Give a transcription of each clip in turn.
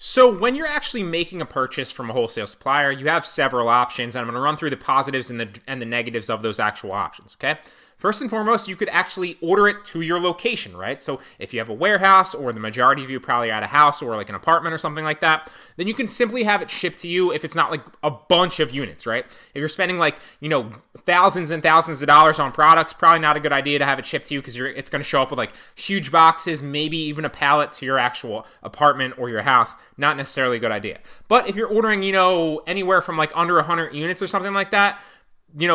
So when you're actually making a purchase from a wholesale supplier, you have several options, and I'm going to run through the positives and the negatives of those actual options, okay? First and foremost, you could actually order it to your location, right? So if you have a warehouse, or the majority of you probably at a house or like an apartment or something like that, then you can simply have it shipped to you if it's not like a bunch of units, right? If you're spending like, thousands and thousands of dollars on products, probably not a good idea to have it shipped to you because it's going to show up with like huge boxes, maybe even a pallet to your actual apartment or your house. Not necessarily a good idea. But if you're ordering, anywhere from like under 100 units or something like that,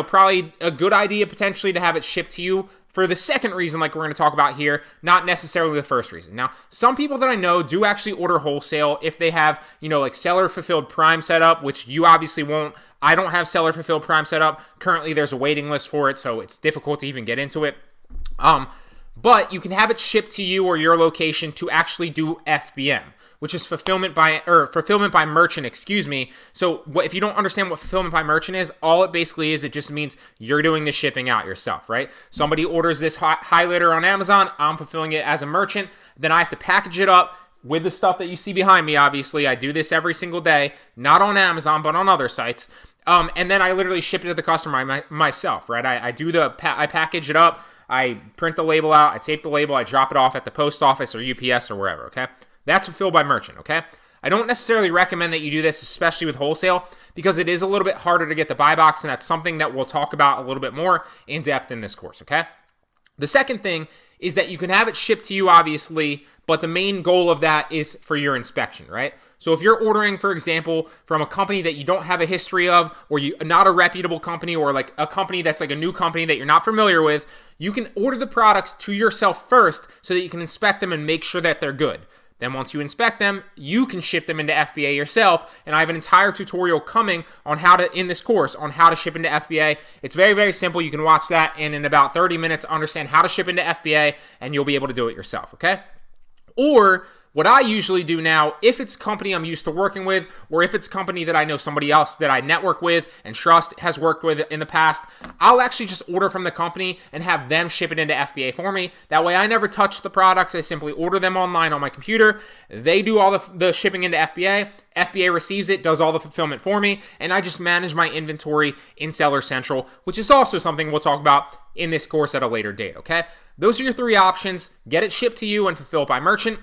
probably a good idea potentially to have it shipped to you for the second reason, like we're going to talk about here, not necessarily the first reason. Now, some people that I know do actually order wholesale if they have, like seller fulfilled Prime set up, which you obviously won't. I don't have seller fulfilled Prime set up. Currently, there's a waiting list for it, so it's difficult to even get into it. But you can have it shipped to you or your location to actually do FBM, which is fulfillment by merchant, excuse me. So if you don't understand what fulfillment by merchant is, all it basically is, it just means you're doing the shipping out yourself, right? Somebody orders this highlighter on Amazon, I'm fulfilling it as a merchant, then I have to package it up with the stuff that you see behind me. Obviously, I do this every single day, not on Amazon, but on other sites. And then I literally ship it to the customer myself, right? I package it up, I print the label out, I tape the label, I drop it off at the post office or UPS or wherever, okay? That's fulfilled by merchant, okay? I don't necessarily recommend that you do this, especially with wholesale, because it is a little bit harder to get the buy box, and that's something that we'll talk about a little bit more in depth in this course, okay? The second thing is that you can have it shipped to you, obviously, but the main goal of that is for your inspection, right? So if you're ordering, for example, from a company that you don't have a history of, or not a reputable company, or like a company that's like a new company that you're not familiar with, you can order the products to yourself first so that you can inspect them and make sure that they're good. Then once you inspect them, you can ship them into FBA yourself, and I have an entire tutorial coming on in this course on how to ship into FBA. It's very, very simple. You can watch that, and in about 30 minutes, understand how to ship into FBA, and you'll be able to do it yourself, okay? Or what I usually do now, if it's a company I'm used to working with, or if it's a company that I know somebody else that I network with and trust has worked with in the past, I'll actually just order from the company and have them ship it into FBA for me. That way I never touch the products. I simply order them online on my computer. They do all the shipping into FBA. FBA receives it, does all the fulfillment for me, and I just manage my inventory in Seller Central, which is also something we'll talk about in this course at a later date, okay? Those are your three options. Get it shipped to you and fulfilled by merchant.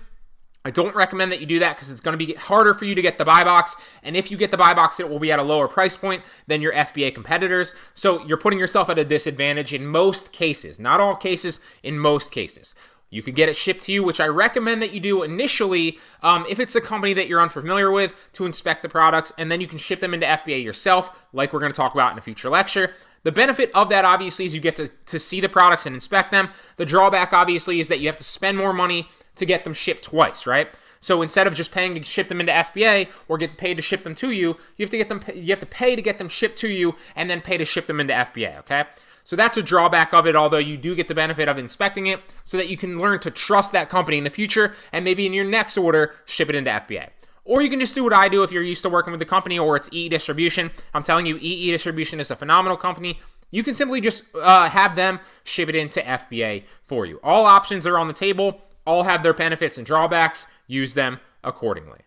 I don't recommend that you do that because it's going to be harder for you to get the buy box. And if you get the buy box, it will be at a lower price point than your FBA competitors. So you're putting yourself at a disadvantage in most cases. Not all cases, in most cases. You could get it shipped to you, which I recommend that you do initially if it's a company that you're unfamiliar with, to inspect the products. And then you can ship them into FBA yourself, like we're going to talk about in a future lecture. The benefit of that, obviously, is you get to see the products and inspect them. The drawback, obviously, is that you have to spend more money to get them shipped twice, right? So instead of just paying to ship them into FBA or get paid to ship them to you, you have to pay to get them shipped to you and then pay to ship them into FBA, okay? So that's a drawback of it, although you do get the benefit of inspecting it so that you can learn to trust that company in the future and maybe in your next order, ship it into FBA. Or you can just do what I do if you're used to working with the company, or it's EE Distribution. I'm telling you, EE Distribution is a phenomenal company. You can simply just have them ship it into FBA for you. All options are on the table. All have their benefits and drawbacks. Use them accordingly.